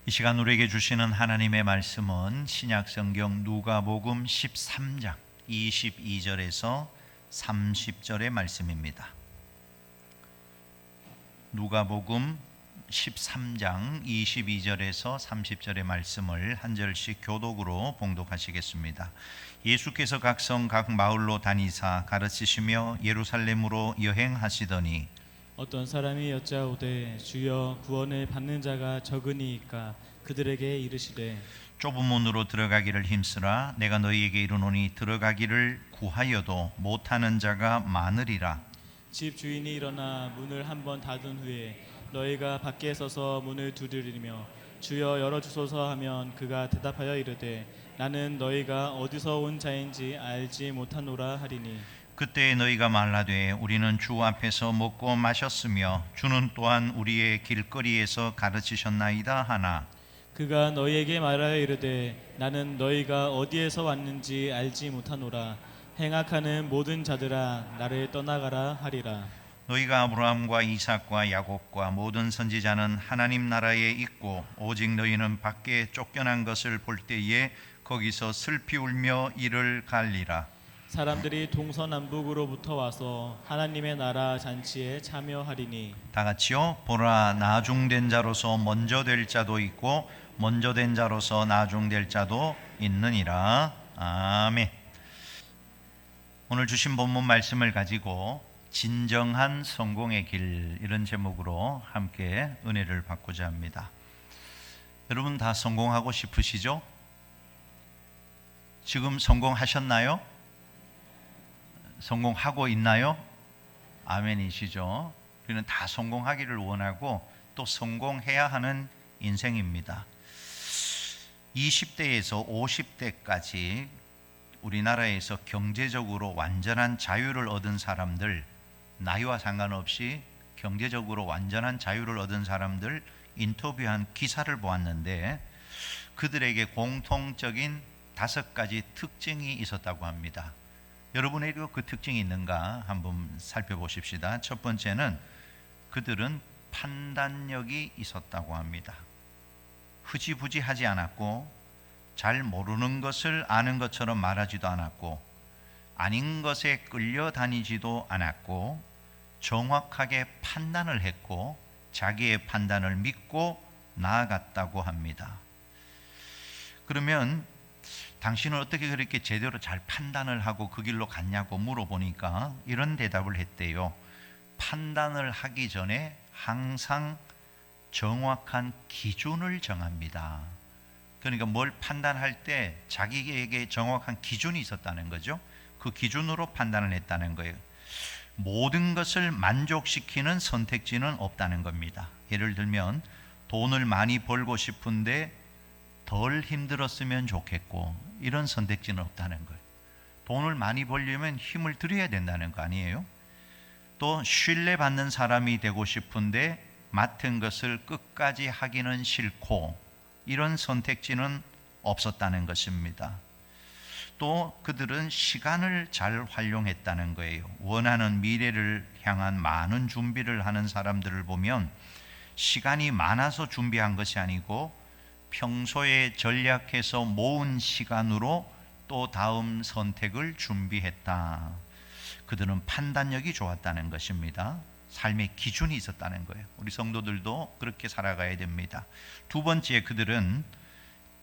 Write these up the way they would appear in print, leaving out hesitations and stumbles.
이 시간 우리에게 주시는 하나님의 말씀은 신약성경 누가복음 13장 22절에서 30절의 말씀입니다. 누가복음 13장 22절에서 30절의 말씀을 한 절씩 교독으로 봉독하시겠습니다. 예수께서 각 성 각 마을로 다니사 가르치시며 예루살렘으로 여행하시더니 어떤 사람이 여짜오되 주여 구원을 받는 자가 적으니이까 그들에게 이르시되 좁은 문으로 들어가기를 힘쓰라. 내가 너희에게 이르노니 들어가기를 구하여도 못하는 자가 많으리라. 집 주인이 일어나 문을 한번 닫은 후에 너희가 밖에 서서 문을 두드리며 주여 열어주소서 하면 그가 대답하여 이르되 나는 너희가 어디서 온 자인지 알지 못하노라 하리니 그때 너희가 말하되 우리는 주 앞에서 먹고 마셨으며 주는 또한 우리의 길거리에서 가르치셨나이다 하나 그가 너희에게 말하여 이르되 나는 너희가 어디에서 왔는지 알지 못하노라. 행악하는 모든 자들아 나를 떠나가라 하리라. 너희가 아브라함과 이삭과 야곱과 모든 선지자는 하나님 나라에 있고 오직 너희는 밖에 쫓겨난 것을 볼 때에 거기서 슬피 울며 이를 갈리라. 사람들이 동서남북으로부터 와서 하나님의 나라 잔치에 참여하리니 다 같이요. 보라, 나중된 자로서 먼저 될 자도 있고 먼저 된 자로서 나중될 자도 있느니라. 아멘. 오늘 주신 본문 말씀을 가지고 진정한 성공의 길, 이런 제목으로 함께 은혜를 받고자 합니다. 여러분 다 성공하고 싶으시죠? 지금 성공하셨나요? 성공하고 있나요? 아멘이시죠? 우리는 다 성공하기를 원하고 또 성공해야 하는 인생입니다. 20대에서 50대까지 우리나라에서 경제적으로 완전한 자유를 얻은 사람들, 나이와 상관없이 경제적으로 완전한 자유를 얻은 사람들 인터뷰한 기사를 보았는데 그들에게 공통적인 5가지 특징이 있었다고 합니다. 여러분에게도 그 특징이 있는가 한번 살펴보십시다. 첫 번째는 그들은 판단력이 있었다고 합니다. 흐지부지하지 않았고 잘 모르는 것을 아는 것처럼 말하지도 않았고 아닌 것에 끌려다니지도 않았고 정확하게 판단을 했고 자기의 판단을 믿고 나아갔다고 합니다. 그러면 당신은 어떻게 그렇게 제대로 잘 판단을 하고 그 길로 갔냐고 물어보니까 이런 대답을 했대요. 판단을 하기 전에 항상 정확한 기준을 정합니다. 그러니까 뭘 판단할 때 자기에게 정확한 기준이 있었다는 거죠. 그 기준으로 판단을 했다는 거예요. 모든 것을 만족시키는 선택지는 없다는 겁니다. 예를 들면 돈을 많이 벌고 싶은데 덜 힘들었으면 좋겠고 이런 선택지는 없다는 거예요. 돈을 많이 벌려면 힘을 들여야 된다는 거 아니에요? 또 신뢰받는 사람이 되고 싶은데 맡은 것을 끝까지 하기는 싫고 이런 선택지는 없었다는 것입니다. 또 그들은 시간을 잘 활용했다는 거예요. 원하는 미래를 향한 많은 준비를 하는 사람들을 보면 시간이 많아서 준비한 것이 아니고 평소에 전략해서 모은 시간으로 또 다음 선택을 준비했다. 그들은 판단력이 좋았다는 것입니다. 삶의 기준이 있었다는 거예요. 우리 성도들도 그렇게 살아가야 됩니다. 두 번째, 그들은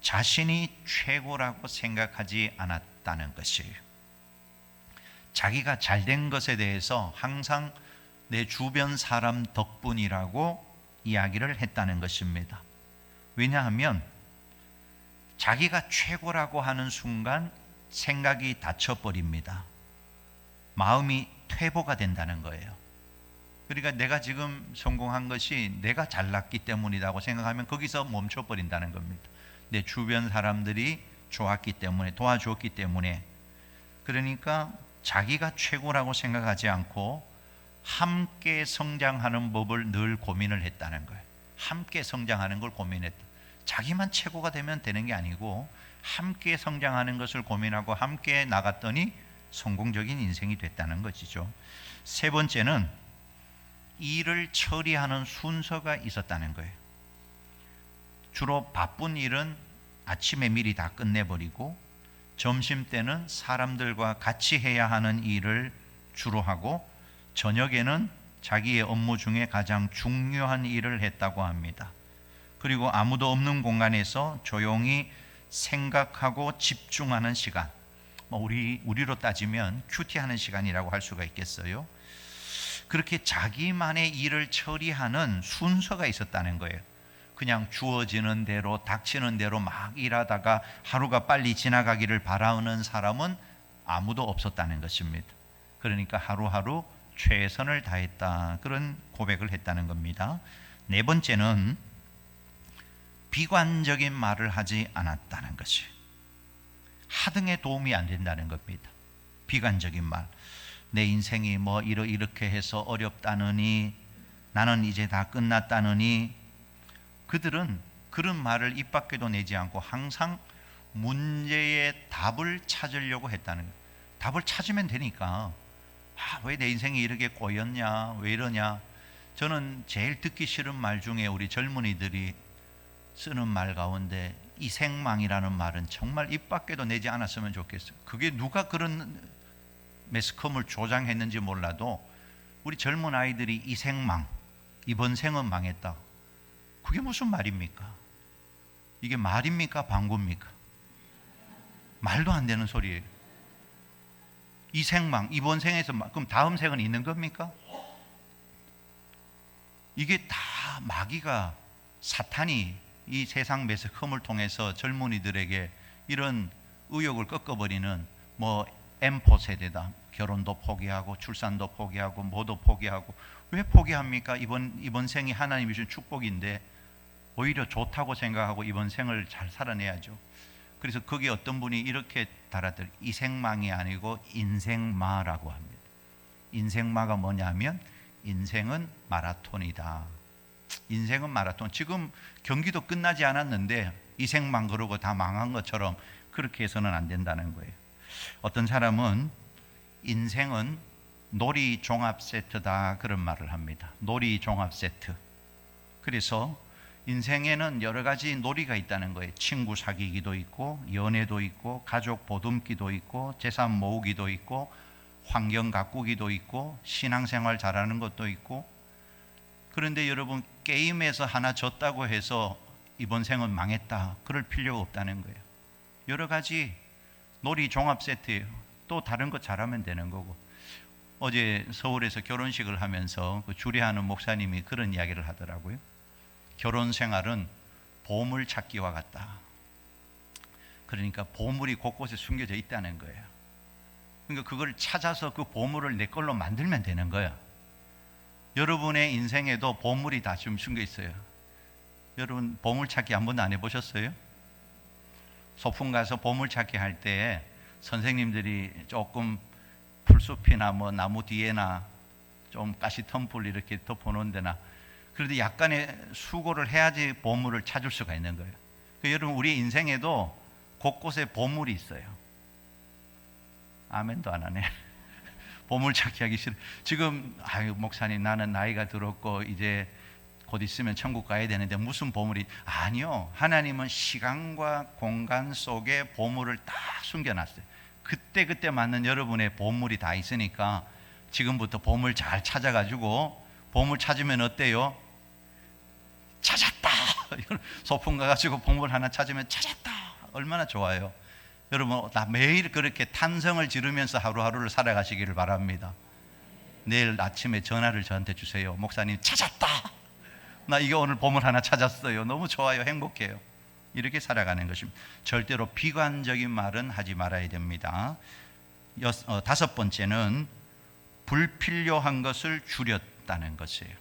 자신이 최고라고 생각하지 않았다는 것이에요. 자기가 잘된 것에 대해서 항상 내 주변 사람 덕분이라고 이야기를 했다는 것입니다. 왜냐하면 자기가 최고라고 하는 순간 생각이 닫혀버립니다. 마음이 퇴보가 된다는 거예요. 그러니까 내가 지금 성공한 것이 내가 잘났기 때문이라고 생각하면 거기서 멈춰버린다는 겁니다. 내 주변 사람들이 좋았기 때문에, 도와주었기 때문에. 그러니까 자기가 최고라고 생각하지 않고 함께 성장하는 법을 늘 고민을 했다는 거예요. 함께 성장하는 걸 고민했다. 자기만 최고가 되면 되는 게 아니고 함께 성장하는 것을 고민하고 함께 나갔더니 성공적인 인생이 됐다는 것이죠. 세 번째는 일을 처리하는 순서가 있었다는 거예요. 주로 바쁜 일은 아침에 미리 다 끝내버리고 점심 때는 사람들과 같이 해야 하는 일을 주로 하고 저녁에는 자기의 업무 중에 가장 중요한 일을 했다고 합니다. 그리고 아무도 없는 공간에서 조용히 생각하고 집중하는 시간, 우리로 따지면 큐티하는 시간이라고 할 수가 있겠어요. 그렇게 자기만의 일을 처리하는 순서가 있었다는 거예요. 그냥 주어지는 대로 닥치는 대로 막 일하다가 하루가 빨리 지나가기를 바라는 사람은 아무도 없었다는 것입니다. 그러니까 하루하루 최선을 다했다, 그런 고백을 했다는 겁니다. 네 번째는 비관적인 말을 하지 않았다는 것이 하등에 도움이 안 된다는 겁니다. 비관적인 말, 내 인생이 이렇게 해서 어렵다느니, 나는 이제 다 끝났다느니, 그들은 그런 말을 입 밖에도 내지 않고 항상 문제의 답을 찾으려고 했다는 거예요. 답을 찾으면 되니까, 왜 내 인생이 이렇게 꼬였냐, 왜 이러냐. 저는 제일 듣기 싫은 말 중에 우리 젊은이들이 쓰는 말 가운데 이생망이라는 말은 정말 입 밖에도 내지 않았으면 좋겠어요. 그게 누가 그런 매스컴을 조장했는지 몰라도 우리 젊은 아이들이 이생망, 이번 생은 망했다. 그게 무슨 말입니까? 이게 말입니까? 방구입니까? 말도 안 되는 소리예요. 이생망, 이번 생에서 그럼 다음 생은 있는 겁니까? 이게 다 마귀가, 사탄이 이 세상 매스컴을 통해서 젊은이들에게 이런 의욕을 꺾어버리는, M4 세대다, 결혼도 포기하고 출산도 포기하고 뭐도 포기하고. 왜 포기합니까? 이번 생이 하나님이 주신 축복인데 오히려 좋다고 생각하고 이번 생을 잘 살아내야죠. 그래서 거기에 어떤 분이 이렇게 달았더니 이생망이 아니고 인생마라고 합니다. 인생마가 뭐냐면 인생은 마라톤이다. 인생은 마라톤. 지금 경기도 끝나지 않았는데 이생망 그러고 다 망한 것처럼 그렇게 해서는 안 된다는 거예요. 어떤 사람은 인생은 놀이 종합 세트다, 그런 말을 합니다. 놀이 종합 세트. 그래서 인생에는 여러 가지 놀이가 있다는 거예요. 친구 사귀기도 있고, 연애도 있고, 가족 보듬기도 있고, 재산 모으기도 있고, 환경 가꾸기도 있고, 신앙생활 잘하는 것도 있고. 그런데 여러분, 게임에서 하나 졌다고 해서 이번 생은 망했다, 그럴 필요가 없다는 거예요. 여러 가지 놀이 종합 세트예요. 또 다른 거 잘하면 되는 거고. 어제 서울에서 결혼식을 하면서 그 주례하는 목사님이 그런 이야기를 하더라고요. 결혼 생활은 보물 찾기와 같다. 그러니까 보물이 곳곳에 숨겨져 있다는 거예요. 그러니까 그걸 찾아서 그 보물을 내 걸로 만들면 되는 거예요. 여러분의 인생에도 보물이 다 좀 숨겨 있어요. 여러분 보물 찾기 한 번도 안 해보셨어요? 소풍 가서 보물 찾기 할 때 선생님들이 조금 풀숲이나 나무 뒤에나 좀 가시덤불 이렇게 덮어놓은 데나, 그래도 약간의 수고를 해야지 보물을 찾을 수가 있는 거예요. 여러분 우리 인생에도 곳곳에 보물이 있어요. 아멘도 안 하네. 보물 찾기 하기 싫어. 지금 목사님 나는 나이가 들었고 이제 곧 있으면 천국 가야 되는데 무슨 보물이. 아니요, 하나님은 시간과 공간 속에 보물을 딱 숨겨놨어요. 그때 맞는 여러분의 보물이 다 있으니까 지금부터 보물 잘 찾아가지고, 보물 찾으면 어때요? 찾았다. 소풍 가가지고 보물 하나 찾으면 찾았다, 얼마나 좋아요. 여러분 나 매일 그렇게 탄성을 지르면서 하루하루를 살아가시기를 바랍니다. 내일 아침에 전화를 저한테 주세요. 목사님 찾았다, 나 이거 오늘 보물 하나 찾았어요. 너무 좋아요, 행복해요. 이렇게 살아가는 것입니다. 절대로 비관적인 말은 하지 말아야 됩니다. 다섯 번째는 불필요한 것을 줄였다는 것이에요.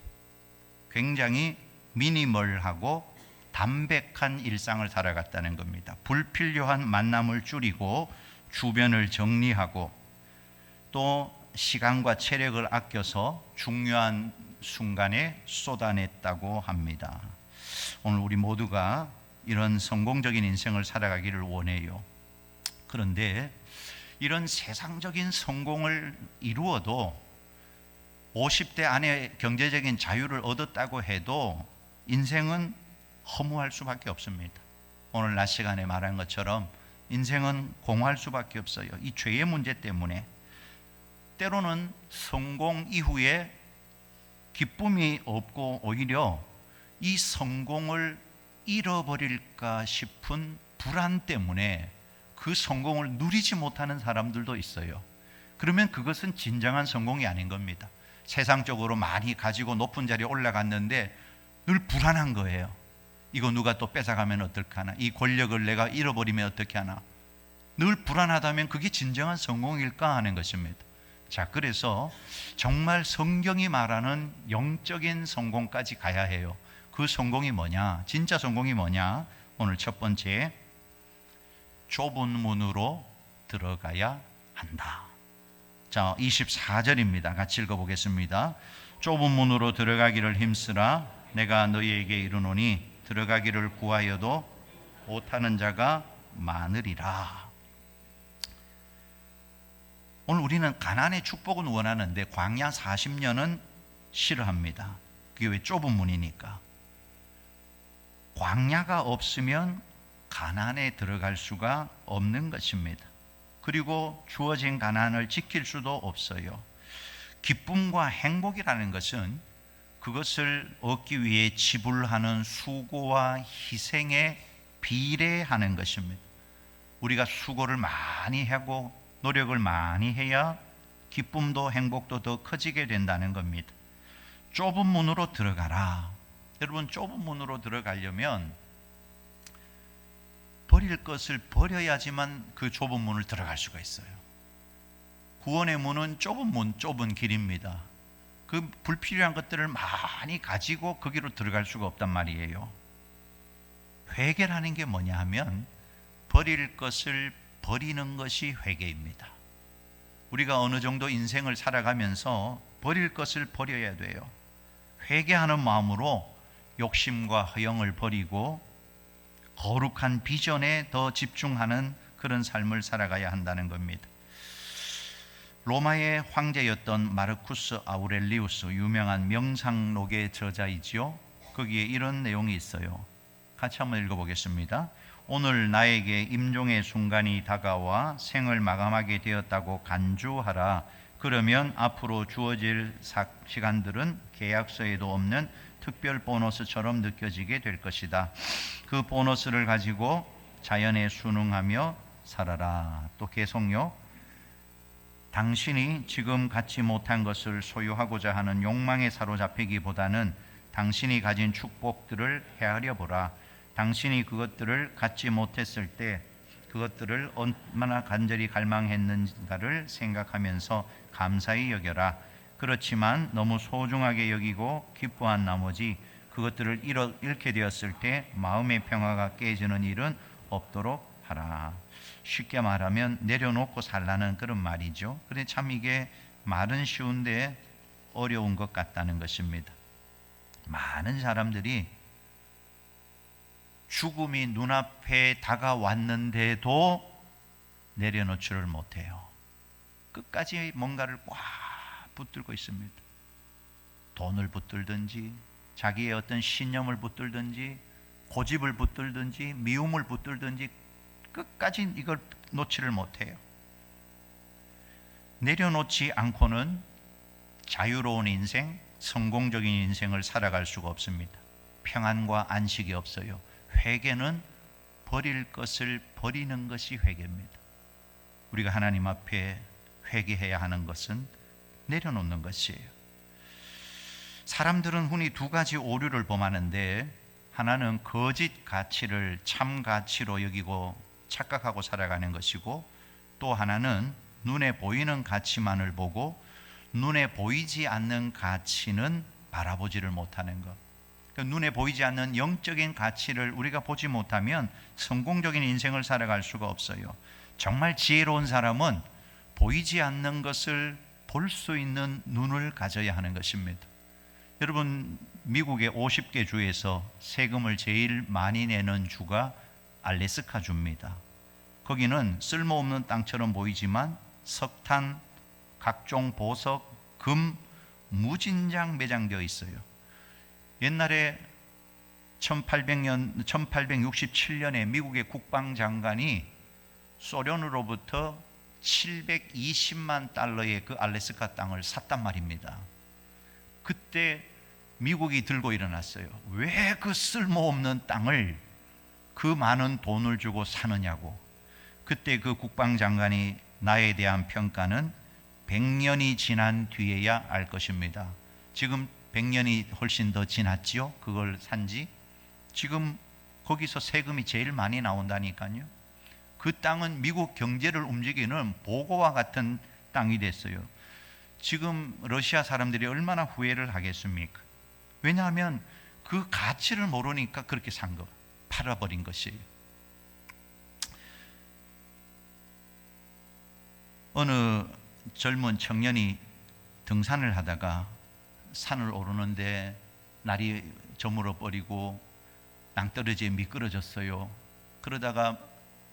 굉장히 미니멀하고 담백한 일상을 살아갔다는 겁니다. 불필요한 만남을 줄이고 주변을 정리하고 또 시간과 체력을 아껴서 중요한 순간에 쏟아냈다고 합니다. 오늘 우리 모두가 이런 성공적인 인생을 살아가기를 원해요. 그런데 이런 세상적인 성공을 이루어도 50대 안에 경제적인 자유를 얻었다고 해도 인생은 허무할 수밖에 없습니다. 오늘 낮 시간에 말한 것처럼 인생은 공허할 수밖에 없어요. 이 죄의 문제 때문에 때로는 성공 이후에 기쁨이 없고 오히려 이 성공을 잃어버릴까 싶은 불안 때문에 그 성공을 누리지 못하는 사람들도 있어요. 그러면 그것은 진정한 성공이 아닌 겁니다. 세상적으로 많이 가지고 높은 자리에 올라갔는데 늘 불안한 거예요. 이거 누가 또 뺏어가면 어떡하나, 이 권력을 내가 잃어버리면 어떻게 하나, 늘 불안하다면 그게 진정한 성공일까 하는 것입니다. 자, 그래서 정말 성경이 말하는 영적인 성공까지 가야 해요. 그 성공이 뭐냐? 진짜 성공이 뭐냐? 오늘 첫 번째, 좁은 문으로 들어가야 한다. 자, 24절입니다. 같이 읽어보겠습니다. 좁은 문으로 들어가기를 힘쓰라. 내가 너희에게 이르노니 들어가기를 구하여도 못하는 자가 많으리라. 오늘 우리는 가나안의 축복은 원하는데 광야 40년은 싫어합니다. 그게 왜? 좁은 문이니까. 광야가 없으면 가나안에 들어갈 수가 없는 것입니다. 그리고 주어진 가나안을 지킬 수도 없어요. 기쁨과 행복이라는 것은 그것을 얻기 위해 지불하는 수고와 희생에 비례하는 것입니다. 우리가 수고를 많이 하고 노력을 많이 해야 기쁨도 행복도 더 커지게 된다는 겁니다. 좁은 문으로 들어가라. 여러분, 좁은 문으로 들어가려면 버릴 것을 버려야지만 그 좁은 문을 들어갈 수가 있어요. 구원의 문은 좁은 문, 좁은 길입니다. 그 불필요한 것들을 많이 가지고 거기로 들어갈 수가 없단 말이에요. 회개라는 게 뭐냐 하면 버릴 것을 버리는 것이 회개입니다. 우리가 어느 정도 인생을 살아가면서 버릴 것을 버려야 돼요. 회개하는 마음으로 욕심과 허영을 버리고 거룩한 비전에 더 집중하는 그런 삶을 살아가야 한다는 겁니다. 로마의 황제였던 마르쿠스 아우렐리우스, 유명한 명상록의 저자이지요. 거기에 이런 내용이 있어요. 같이 한번 읽어보겠습니다. 오늘 나에게 임종의 순간이 다가와 생을 마감하게 되었다고 간주하라. 그러면 앞으로 주어질 시간들은 계약서에도 없는 특별 보너스처럼 느껴지게 될 것이다. 그 보너스를 가지고 자연에 순응하며 살아라. 또 계속요. 당신이 지금 갖지 못한 것을 소유하고자 하는 욕망에 사로잡히기보다는 당신이 가진 축복들을 헤아려 보라. 당신이 그것들을 갖지 못했을 때 그것들을 얼마나 간절히 갈망했는가를 생각하면서 감사히 여겨라. 그렇지만 너무 소중하게 여기고 기뻐한 나머지 그것들을 잃게 되었을 때 마음의 평화가 깨지는 일은 없도록 하라. 쉽게 말하면 내려놓고 살라는 그런 말이죠. 그런데 참 이게 말은 쉬운데 어려운 것 같다는 것입니다. 많은 사람들이 죽음이 눈앞에 다가왔는데도 내려놓지를 못해요. 끝까지 뭔가를 꽉 붙들고 있습니다. 돈을 붙들든지 자기의 어떤 신념을 붙들든지 고집을 붙들든지 미움을 붙들든지 끝까지 이걸 놓지를 못해요. 내려놓지 않고는 자유로운 인생, 성공적인 인생을 살아갈 수가 없습니다. 평안과 안식이 없어요. 회개는 버릴 것을 버리는 것이 회개입니다. 우리가 하나님 앞에 회개해야 하는 것은 내려놓는 것이에요. 사람들은 흔히 두 가지 오류를 범하는데, 하나는 거짓 가치를 참 가치로 여기고 착각하고 살아가는 것이고, 또 하나는 눈에 보이는 가치만을 보고 눈에 보이지 않는 가치는 바라보지를 못하는 것. 그러니까 눈에 보이지 않는 영적인 가치를 우리가 보지 못하면 성공적인 인생을 살아갈 수가 없어요. 정말 지혜로운 사람은 보이지 않는 것을 볼 수 있는 눈을 가져야 하는 것입니다. 여러분, 미국의 50개 주에서 세금을 제일 많이 내는 주가 알래스카 주입니다. 거기는 쓸모없는 땅처럼 보이지만 석탄, 각종 보석, 금 무진장 매장되어 있어요. 옛날에 1800년 1867년에 미국의 국방장관이 소련으로부터 720만 달러의 그 알래스카 땅을 샀단 말입니다. 그때 미국이 들고 일어났어요. 왜 그 쓸모없는 땅을 그 많은 돈을 주고 사느냐고. 그때 그 국방장관이 나에 대한 평가는 100년이 지난 뒤에야 알 것입니다. 지금 100년이 훨씬 더 지났지요. 그걸 산지. 지금 거기서 세금이 제일 많이 나온다니까요. 그 땅은 미국 경제를 움직이는 보고와 같은 땅이 됐어요. 지금 러시아 사람들이 얼마나 후회를 하겠습니까? 왜냐하면 그 가치를 모르니까 그렇게 산 거, 팔아버린 것이에요. 어느 젊은 청년이 등산을 하다가 산을 오르는데 날이 저물어 버리고 낭떠러지에 미끄러졌어요. 그러다가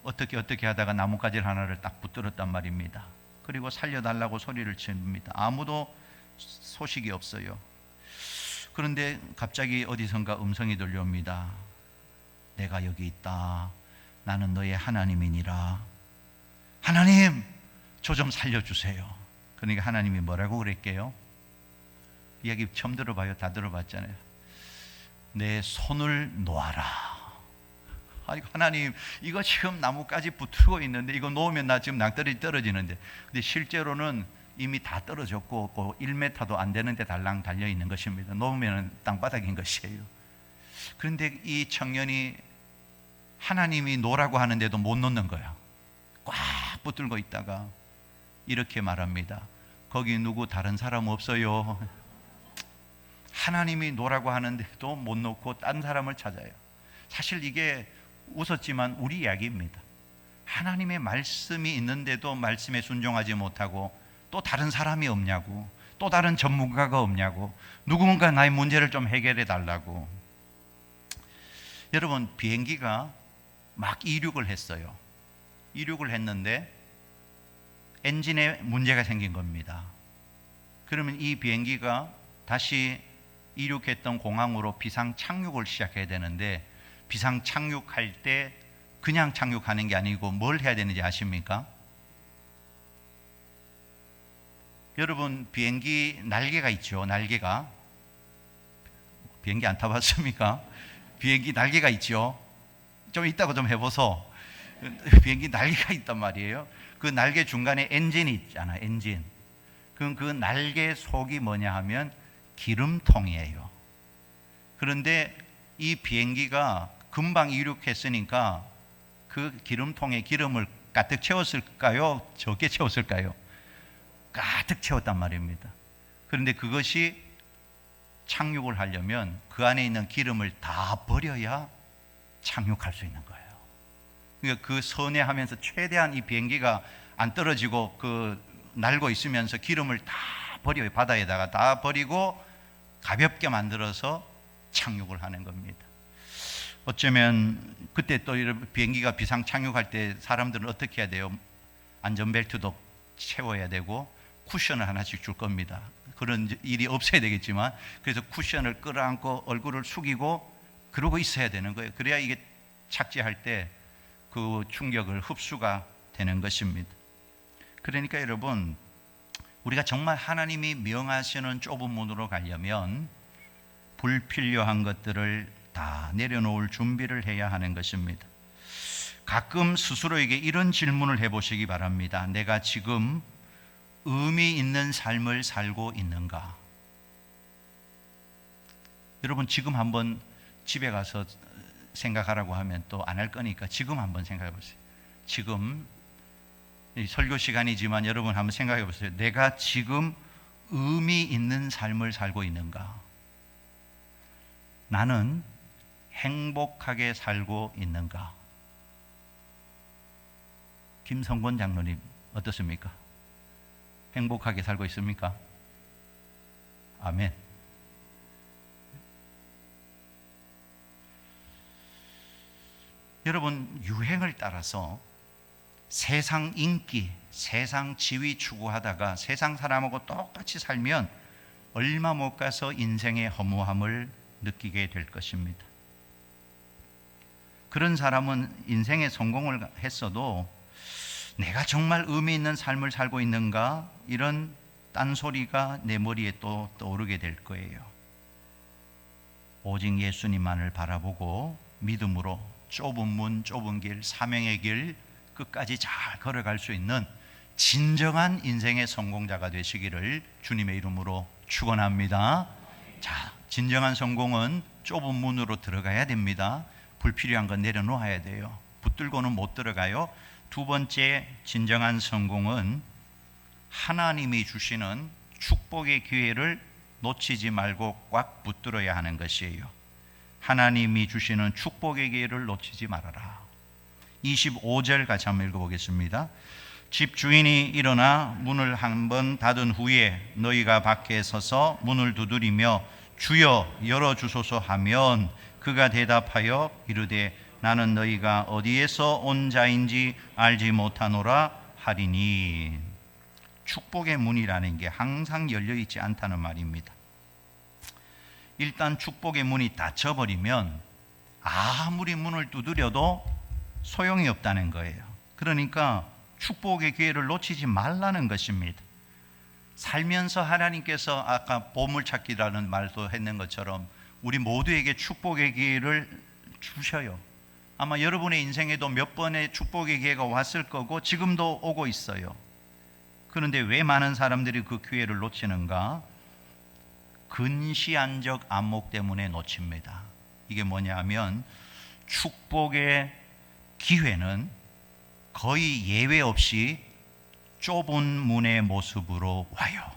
어떻게 하다가 나뭇가지 하나를 딱 붙들었단 말입니다. 그리고 살려달라고 소리를 칩니다. 아무도 소식이 없어요. 그런데 갑자기 어디선가 음성이 들려옵니다. 내가 여기 있다. 나는 너의 하나님이니라. 하나님, 저 좀 살려주세요. 그러니까 하나님이 뭐라고 그랬게요? 이야기 처음 들어봐요? 다 들어봤잖아요. 내 손을 놓아라. 아이고, 하나님, 이거 지금 나뭇가지 붙고 있는데 이거 놓으면 나 지금 낭떠러지 떨어지는데. 근데 실제로는 이미 다 떨어졌고 1m도 안 되는데 달랑 달려 있는 것입니다. 놓으면 땅바닥인 것이에요. 그런데 이 청년이 하나님이 놓으라고 하는데도 못 놓는 거야. 꽉 붙들고 있다가 이렇게 말합니다. 거기 누구 다른 사람 없어요? 하나님이 놓으라고 하는데도 못 놓고 딴 사람을 찾아요. 사실 이게 웃었지만 우리 이야기입니다. 하나님의 말씀이 있는데도 말씀에 순종하지 못하고 또 다른 사람이 없냐고, 또 다른 전문가가 없냐고, 누군가 나의 문제를 좀 해결해 달라고. 여러분, 비행기가 막 이륙을 했어요. 이륙을 했는데 엔진에 문제가 생긴 겁니다. 그러면 이 비행기가 다시 이륙했던 공항으로 비상 착륙을 시작해야 되는데, 비상 착륙할 때 그냥 착륙하는 게 아니고 뭘 해야 되는지 아십니까? 여러분, 비행기 날개가 있죠. 날개가. 비행기 안 타봤습니까? 비행기 날개가 있죠. 좀 이따가 좀 해보소. 비행기 날개가 있단 말이에요. 그 날개 중간에 엔진이 있잖아. 엔진. 그럼 그 날개 속이 뭐냐 하면 기름통이에요. 그런데 이 비행기가 금방 이륙했으니까 그 기름통에 기름을 가득 채웠을까요? 적게 채웠을까요? 가득 채웠단 말입니다. 그런데 그것이 착륙을 하려면 그 안에 있는 기름을 다 버려야 착륙할 수 있는 거예요. 그러니까 그 선회하면서 최대한 이 비행기가 안 떨어지고 그 날고 있으면서 기름을 다 버려요. 바다에다가 다 버리고 가볍게 만들어서 착륙을 하는 겁니다. 어쩌면 그때 또 비행기가 비상 착륙할 때 사람들은 어떻게 해야 돼요? 안전벨트도 채워야 되고 쿠션을 하나씩 줄 겁니다. 그런 일이 없어야 되겠지만, 그래서 쿠션을 끌어안고 얼굴을 숙이고 그러고 있어야 되는 거예요. 그래야 이게 착지할 때 그 충격을 흡수가 되는 것입니다. 그러니까 여러분, 우리가 정말 하나님이 명하시는 좁은 문으로 가려면 불필요한 것들을 다 내려놓을 준비를 해야 하는 것입니다. 가끔 스스로에게 이런 질문을 해보시기 바랍니다. 내가 지금 의미 있는 삶을 살고 있는가? 여러분, 지금 한번 집에 가서 생각하라고 하면 또 안 할 거니까 지금 한번 생각해 보세요. 지금 설교 시간이지만 여러분 한번 생각해 보세요. 내가 지금 의미 있는 삶을 살고 있는가? 나는 행복하게 살고 있는가? 김성권 장로님 어떻습니까? 행복하게 살고 있습니까? 아멘. 여러분, 유행을 따라서 세상 인기, 세상 지위 추구하다가 세상 사람하고 똑같이 살면 얼마 못 가서 인생의 허무함을 느끼게 될 것입니다. 그런 사람은 인생에 성공을 했어도 내가 정말 의미 있는 삶을 살고 있는가? 이런 딴소리가 내 머리에 또 떠오르게 될 거예요. 오직 예수님만을 바라보고 믿음으로 좁은 문, 좁은 길, 사명의 길 끝까지 잘 걸어갈 수 있는 진정한 인생의 성공자가 되시기를 주님의 이름으로 축원합니다. 자, 진정한 성공은 좁은 문으로 들어가야 됩니다. 불필요한 건 내려놓아야 돼요. 붙들고는 못 들어가요. 두 번째, 진정한 성공은 하나님이 주시는 축복의 기회를 놓치지 말고 꽉 붙들어야 하는 것이에요. 하나님이 주시는 축복의 기회를 놓치지 말아라. 25절 같이 한번 읽어보겠습니다. 집 주인이 일어나 문을 한번 닫은 후에 너희가 밖에 서서 문을 두드리며 주여 열어주소서 하면 그가 대답하여 이르되 나는 너희가 어디에서 온 자인지 알지 못하노라 하리니. 축복의 문이라는 게 항상 열려있지 않다는 말입니다. 일단 축복의 문이 닫혀버리면 아무리 문을 두드려도 소용이 없다는 거예요. 그러니까 축복의 기회를 놓치지 말라는 것입니다. 살면서 하나님께서 아까 보물찾기라는 말도 했는 것처럼 우리 모두에게 축복의 기회를 주셔요. 아마 여러분의 인생에도 몇 번의 축복의 기회가 왔을 거고 지금도 오고 있어요. 그런데 왜 많은 사람들이 그 기회를 놓치는가? 근시안적 안목 때문에 놓칩니다. 이게 뭐냐 하면 축복의 기회는 거의 예외 없이 좁은 문의 모습으로 와요.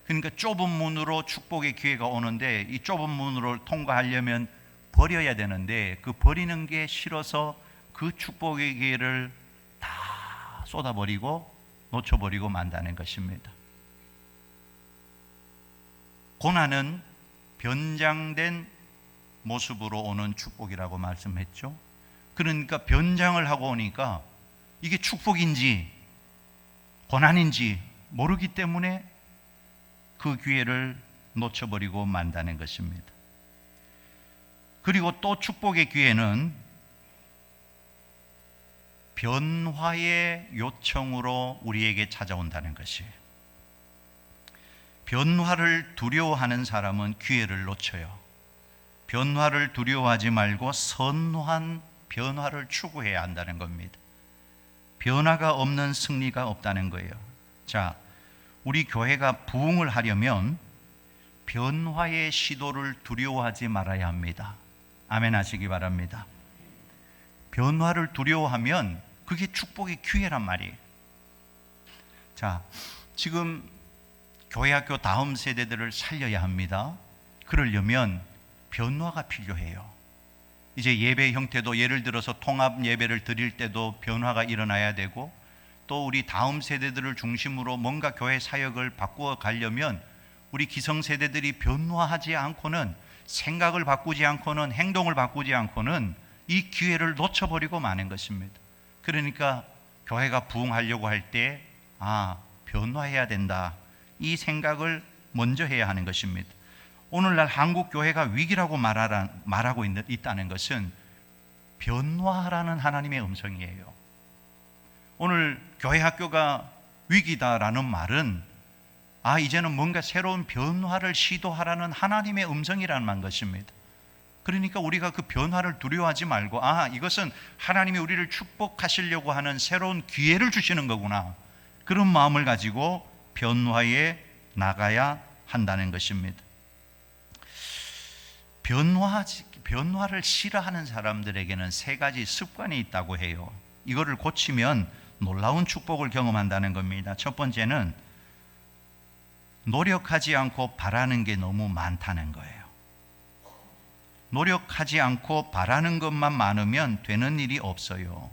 그러니까 좁은 문으로 축복의 기회가 오는데 이 좁은 문으로 통과하려면 버려야 되는데 그 버리는 게 싫어서 그 축복의 기회를 다 쏟아버리고 놓쳐버리고 만다는 것입니다. 고난은 변장된 모습으로 오는 축복이라고 말씀했죠. 그러니까 변장을 하고 오니까 이게 축복인지 고난인지 모르기 때문에 그 기회를 놓쳐버리고 만다는 것입니다. 그리고 또 축복의 기회는 변화의 요청으로 우리에게 찾아온다는 것이에요. 변화를 두려워하는 사람은 기회를 놓쳐요. 변화를 두려워하지 말고 선한 변화를 추구해야 한다는 겁니다. 변화가 없는 승리가 없다는 거예요. 자, 우리 교회가 부흥을 하려면 변화의 시도를 두려워하지 말아야 합니다. 아멘 하시기 바랍니다. 변화를 두려워하면 그게 축복의 기회란 말이에요. 자, 지금 교회학교 다음 세대들을 살려야 합니다. 그러려면 변화가 필요해요. 이제 예배 형태도 예를 들어서 통합 예배를 드릴 때도 변화가 일어나야 되고 또 우리 다음 세대들을 중심으로 뭔가 교회 사역을 바꾸어 가려면 우리 기성세대들이 변화하지 않고는 생각을 바꾸지 않고는 행동을 바꾸지 않고는 이 기회를 놓쳐버리고 마는 것입니다. 그러니까 교회가 부흥하려고 할 때 변화해야 된다. 이 생각을 먼저 해야 하는 것입니다. 오늘날 한국 교회가 위기라고 말하고 있다는 것은 변화하라는 하나님의 음성이에요. 오늘 교회 학교가 위기다라는 말은 이제는 뭔가 새로운 변화를 시도하라는 하나님의 음성이라는 것입니다. 그러니까 우리가 그 변화를 두려워하지 말고 이것은 하나님이 우리를 축복하시려고 하는 새로운 기회를 주시는 거구나. 그런 마음을 가지고 변화에 나가야 한다는 것입니다. 변화를 싫어하는 사람들에게는 세 가지 습관이 있다고 해요. 이거를 고치면 놀라운 축복을 경험한다는 겁니다. 첫 번째는 노력하지 않고 바라는 게 너무 많다는 거예요. 노력하지 않고 바라는 것만 많으면 되는 일이 없어요.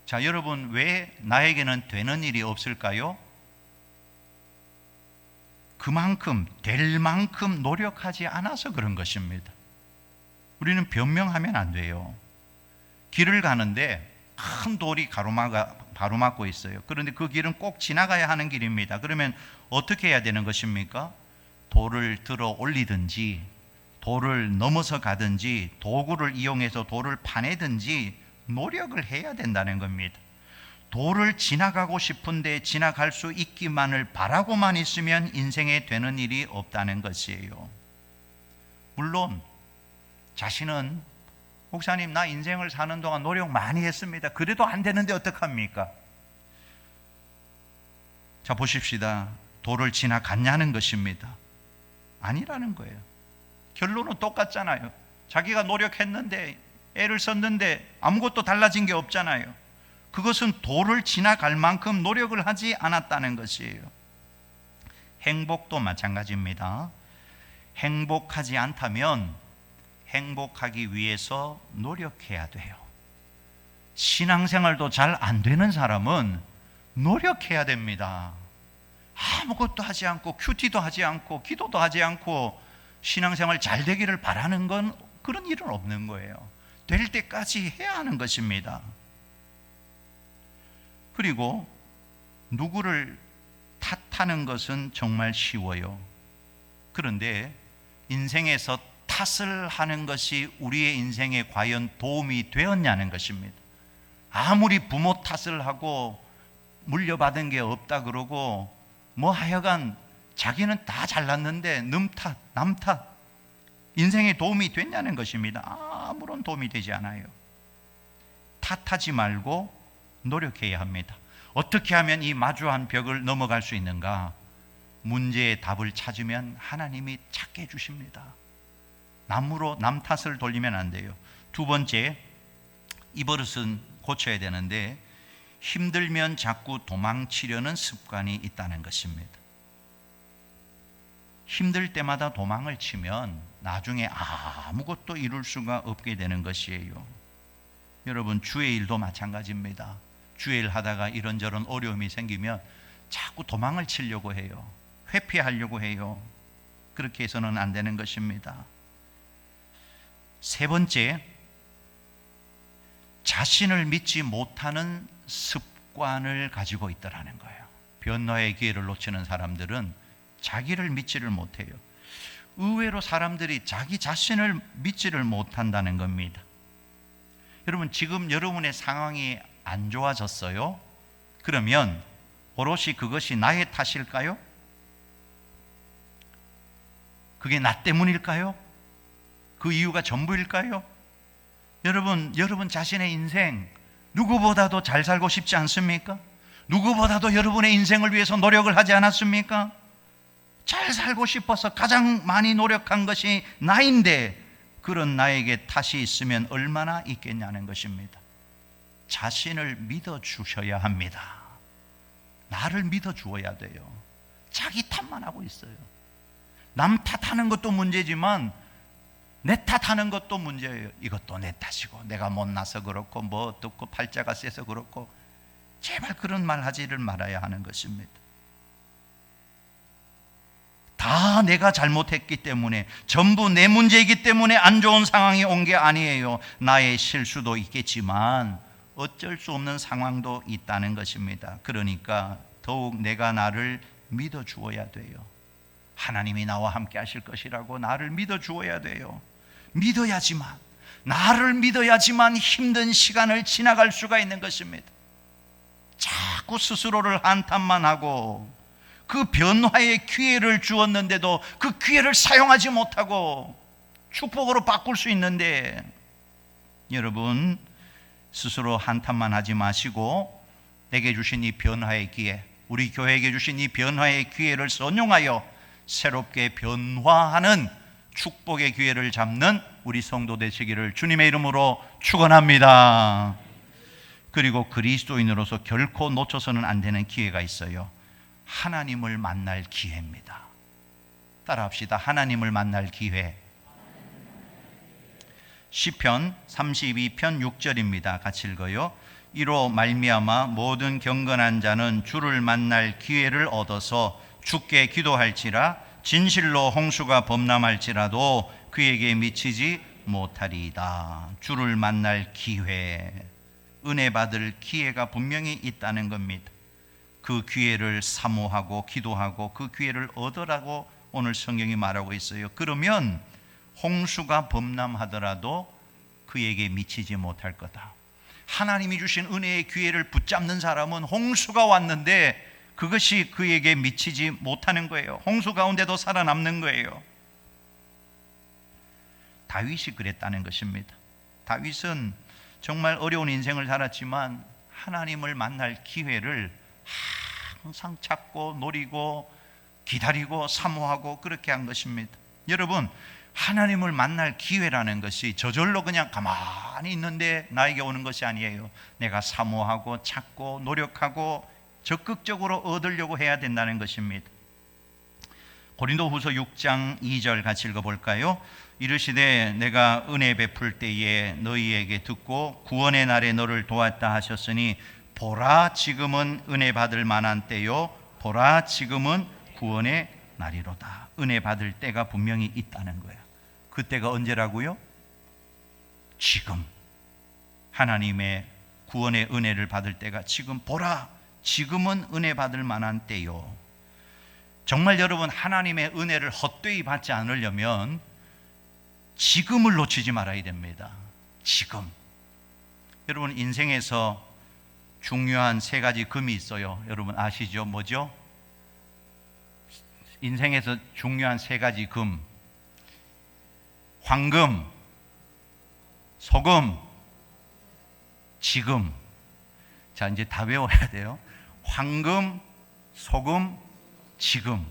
자, 여러분, 왜 나에게는 되는 일이 없을까요? 그만큼 될 만큼 노력하지 않아서 그런 것입니다. 우리는 변명하면 안 돼요. 길을 가는데 큰 돌이 가로막고 있어요. 그런데 그 길은 꼭 지나가야 하는 길입니다. 그러면 어떻게 해야 되는 것입니까? 돌을 들어 올리든지 돌을 넘어서 가든지 도구를 이용해서 돌을 파내든지 노력을 해야 된다는 겁니다. 돌을 지나가고 싶은데 지나갈 수 있기만을 바라고만 있으면 인생에 되는 일이 없다는 것이에요. 물론 자신은 목사님 나 인생을 사는 동안 노력 많이 했습니다. 그래도 안 되는데 어떡합니까? 자 보십시다. 돌을 지나갔냐는 것입니다. 아니라는 거예요. 결론은 똑같잖아요. 자기가 노력했는데 애를 썼는데 아무것도 달라진 게 없잖아요. 그것은 돌을 지나갈 만큼 노력을 하지 않았다는 것이에요. 행복도 마찬가지입니다. 행복하지 않다면 행복하기 위해서 노력해야 돼요. 신앙생활도 잘 안 되는 사람은 노력해야 됩니다. 아무것도 하지 않고 큐티도 하지 않고 기도도 하지 않고 신앙생활 잘 되기를 바라는 건 그런 일은 없는 거예요. 될 때까지 해야 하는 것입니다. 그리고 누구를 탓하는 것은 정말 쉬워요. 그런데 인생에서 탓을 하는 것이 우리의 인생에 과연 도움이 되었냐는 것입니다. 아무리 부모 탓을 하고 물려받은 게 없다 그러고 뭐 하여간 자기는 다 잘났는데 남 탓 인생에 도움이 됐냐는 것입니다. 아무런 도움이 되지 않아요. 탓하지 말고 노력해야 합니다. 어떻게 하면 이 마주한 벽을 넘어갈 수 있는가? 문제의 답을 찾으면 하나님이 찾게 해주십니다. 남으로 남 탓을 돌리면 안 돼요. 두 번째, 이 버릇은 고쳐야 되는데 힘들면 자꾸 도망치려는 습관이 있다는 것입니다. 힘들 때마다 도망을 치면 나중에 아무것도 이룰 수가 없게 되는 것이에요. 여러분 주의 일도 마찬가지입니다. 주의 일 하다가 이런저런 어려움이 생기면 자꾸 도망을 치려고 해요. 회피하려고 해요. 그렇게 해서는 안 되는 것입니다. 세 번째, 자신을 믿지 못하는 습관을 가지고 있더라는 거예요. 변화의 기회를 놓치는 사람들은 자기를 믿지를 못해요. 의외로 사람들이 자기 자신을 믿지를 못한다는 겁니다. 여러분 지금 여러분의 상황이 안 좋아졌어요? 그러면 오롯이 그것이 나의 탓일까요? 그게 나 때문일까요? 그 이유가 전부일까요? 여러분 자신의 인생 누구보다도 잘 살고 싶지 않습니까? 누구보다도 여러분의 인생을 위해서 노력을 하지 않았습니까? 잘 살고 싶어서 가장 많이 노력한 것이 나인데 그런 나에게 탓이 있으면 얼마나 있겠냐는 것입니다. 자신을 믿어주셔야 합니다. 나를 믿어주어야 돼요. 자기 탓만 하고 있어요. 남 탓하는 것도 문제지만 내 탓하는 것도 문제예요. 이것도 내 탓이고 내가 못나서 그렇고 뭐 어떻고 팔자가 세서 그렇고 제발 그런 말 하지를 말아야 하는 것입니다. 다 내가 잘못했기 때문에 전부 내 문제이기 때문에 안 좋은 상황이 온 게 아니에요. 나의 실수도 있겠지만 어쩔 수 없는 상황도 있다는 것입니다. 그러니까 더욱 내가 나를 믿어 주어야 돼요. 하나님이 나와 함께 하실 것이라고 나를 믿어 주어야 돼요. 믿어야지만 나를 믿어야지만 힘든 시간을 지나갈 수가 있는 것입니다. 자꾸 스스로를 한탄만 하고 그 변화의 기회를 주었는데도 그 기회를 사용하지 못하고 축복으로 바꿀 수 있는데 여러분 스스로 한탄만 하지 마시고 내게 주신 이 변화의 기회, 우리 교회에게 주신 이 변화의 기회를 선용하여 새롭게 변화하는 축복의 기회를 잡는 우리 성도 되시기를 주님의 이름으로 축원합니다. 그리고 그리스도인으로서 결코 놓쳐서는 안 되는 기회가 있어요. 하나님을 만날 기회입니다. 따라합시다. 하나님을 만날 기회. 시편 32편 6절입니다. 같이 읽어요. 이로 말미암아 모든 경건한 자는 주를 만날 기회를 얻어서 주께 기도할지라 진실로 홍수가 범람할지라도 그에게 미치지 못하리이다. 주를 만날 기회, 은혜 받을 기회가 분명히 있다는 겁니다. 그 기회를 사모하고 기도하고 그 기회를 얻으라고 오늘 성경이 말하고 있어요. 그러면 홍수가 범람하더라도 그에게 미치지 못할 거다. 하나님이 주신 은혜의 기회를 붙잡는 사람은 홍수가 왔는데 그것이 그에게 미치지 못하는 거예요. 홍수 가운데도 살아남는 거예요. 다윗이 그랬다는 것입니다. 다윗은 정말 어려운 인생을 살았지만 하나님을 만날 기회를 항상 찾고 노리고 기다리고 사모하고 그렇게 한 것입니다. 여러분, 하나님을 만날 기회라는 것이 저절로 그냥 가만히 있는데 나에게 오는 것이 아니에요. 내가 사모하고 찾고 노력하고 적극적으로 얻으려고 해야 된다는 것입니다. 고린도후서 6장 2절 같이 읽어볼까요? 이르시되 내가 은혜 베풀 때에 너희에게 듣고 구원의 날에 너를 도왔다 하셨으니 보라 지금은 은혜 받을 만한 때요 보라 지금은 구원의 날이로다. 은혜 받을 때가 분명히 있다는 거예요. 그 때가 언제라고요? 지금. 하나님의 구원의 은혜를 받을 때가 지금. 보라 지금은 은혜 받을 만한 때요. 정말 여러분, 하나님의 은혜를 헛되이 받지 않으려면 지금을 놓치지 말아야 됩니다. 지금. 여러분, 인생에서 중요한 세 가지 금이 있어요. 여러분 아시죠? 뭐죠? 인생에서 중요한 세 가지 금. 황금, 소금, 지금. 자, 이제 다 외워야 돼요. 황금, 소금, 지금.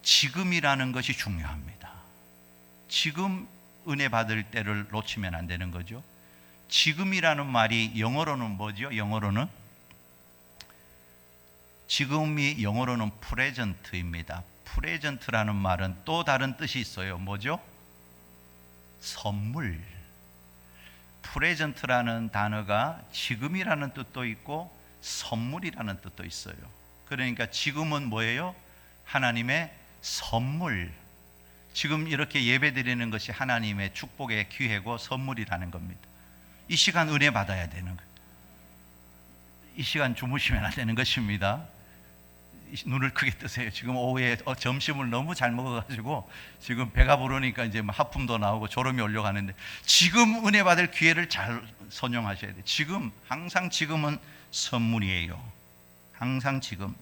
지금이라는 것이 중요합니다. 지금 은혜 받을 때를 놓치면 안 되는 거죠. 지금이라는 말이 영어로는 뭐죠? 영어로는 지금이 영어로는 프레젠트입니다. 프레젠트라는 말은 또 다른 뜻이 있어요. 뭐죠? 선물. 프레젠트라는 단어가 지금이라는 뜻도 있고 선물이라는 뜻도 있어요. 그러니까 지금은 뭐예요? 하나님의 선물. 지금 이렇게 예배드리는 것이 하나님의 축복의 기회고 선물이라는 겁니다. 이 시간 은혜 받아야 되는 거예요. 이 시간 주무시면 안 되는 것입니다. 눈을 크게 뜨세요. 지금 오후에 점심을 너무 잘 먹어가지고 지금 배가 부르니까 이제 하품도 나오고 졸음이 올려가는데 지금 은혜 받을 기회를 잘 선용하셔야 돼요. 지금, 항상 지금은 선물이에요. 항상 지금.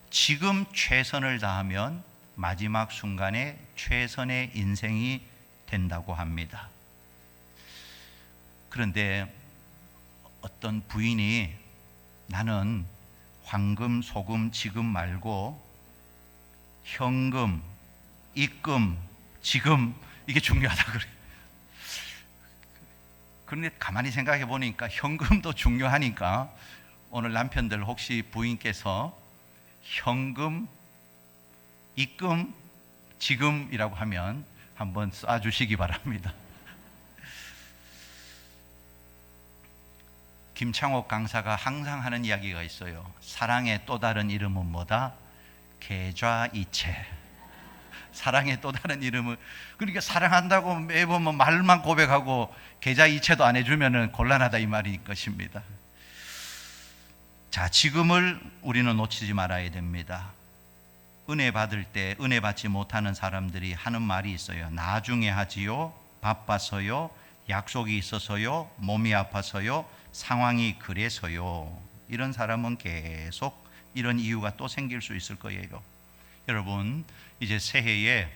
지금 최선을 다하면 마지막 순간에 최선의 인생이 된다고 합니다. 그런데 어떤 부인이 나는 황금, 소금, 지금 말고 현금, 입금, 지금 이게 중요하다 그래요. 그런데 가만히 생각해 보니까 현금도 중요하니까 오늘 남편들 혹시 부인께서 현금, 입금, 지금이라고 하면 한번 쏴주시기 바랍니다. 김창옥 강사가 항상 하는 이야기가 있어요. 사랑의 또 다른 이름은 뭐다? 계좌이체. 사랑의 또 다른 이름은, 그러니까 사랑한다고 매번 말만 고백하고 계좌이체도 안 해주면 곤란하다 이 말일 것입니다. 자, 지금을 우리는 놓치지 말아야 됩니다. 은혜 받을 때 은혜 받지 못하는 사람들이 하는 말이 있어요. 나중에 하지요, 바빠서요, 약속이 있어서요, 몸이 아파서요, 상황이 그래서요. 이런 사람은 계속 이런 이유가 또 생길 수 있을 거예요. 여러분, 이제 새해에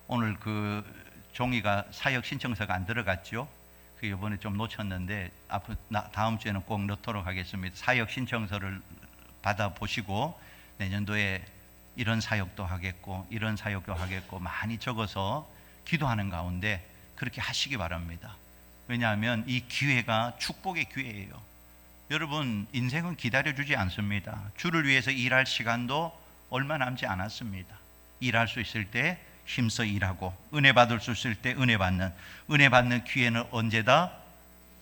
오늘 그 종이가 사역 신청서가 안 들어갔죠? 그 이번에 좀 놓쳤는데 앞으로 다음 주에는 꼭 넣도록 하겠습니다. 사역 신청서를 받아보시고 내년도에 이런 사역도 하겠고 이런 사역도 하겠고 많이 적어서 기도하는 가운데 그렇게 하시기 바랍니다. 왜냐하면 이 기회가 축복의 기회예요. 여러분, 인생은 기다려주지 않습니다. 주를 위해서 일할 시간도 얼마 남지 않았습니다. 일할 수 있을 때 힘써 일하고 은혜 받을 수 있을 때 은혜 받는 기회는 언제다?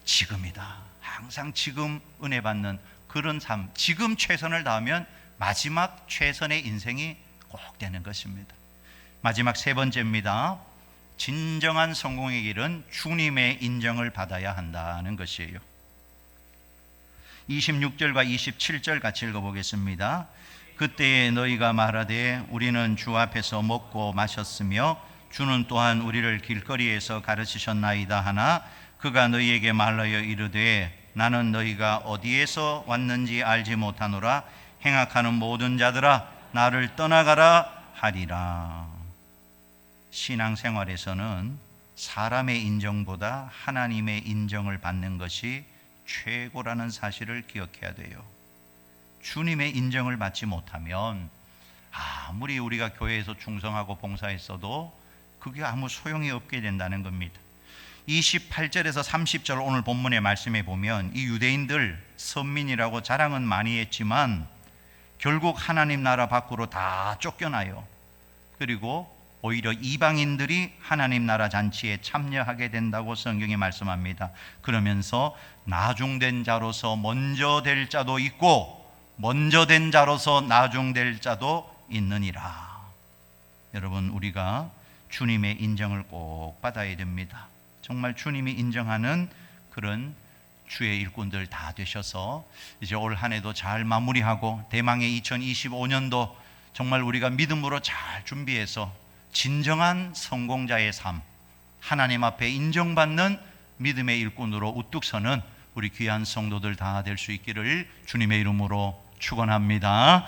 지금이다. 항상 지금 은혜 받는 그런 삶, 지금 최선을 다하면 마지막 최선의 인생이 꼭 되는 것입니다. 마지막 세 번째입니다. 진정한 성공의 길은 주님의 인정을 받아야 한다는 것이에요. 26절과 27절 같이 읽어보겠습니다. 그때에 너희가 말하되 우리는 주 앞에서 먹고 마셨으며 주는 또한 우리를 길거리에서 가르치셨나이다 하나 그가 너희에게 말하여 이르되 나는 너희가 어디에서 왔는지 알지 못하노라. 행악하는 모든 자들아 나를 떠나가라 하리라. 신앙생활에서는 사람의 인정보다 하나님의 인정을 받는 것이 최고라는 사실을 기억해야 돼요. 주님의 인정을 받지 못하면 아무리 우리가 교회에서 충성하고 봉사했어도 그게 아무 소용이 없게 된다는 겁니다. 28절에서 30절 오늘 본문의 말씀에 보면 이 유대인들 선민이라고 자랑은 많이 했지만 결국 하나님 나라 밖으로 다 쫓겨나요. 그리고 오히려 이방인들이 하나님 나라 잔치에 참여하게 된다고 성경이 말씀합니다. 그러면서 나중된 자로서 먼저 될 자도 있고 먼저 된 자로서 나중될 자도 있느니라. 여러분, 우리가 주님의 인정을 꼭 받아야 됩니다. 정말 주님이 인정하는 그런 주의 일꾼들 다 되셔서 이제 올 한 해도 잘 마무리하고 대망의 2025년도 정말 우리가 믿음으로 잘 준비해서 진정한 성공자의 삶, 하나님 앞에 인정받는 믿음의 일꾼으로 우뚝 서는 우리 귀한 성도들 다 될 수 있기를 주님의 이름으로 축원합니다.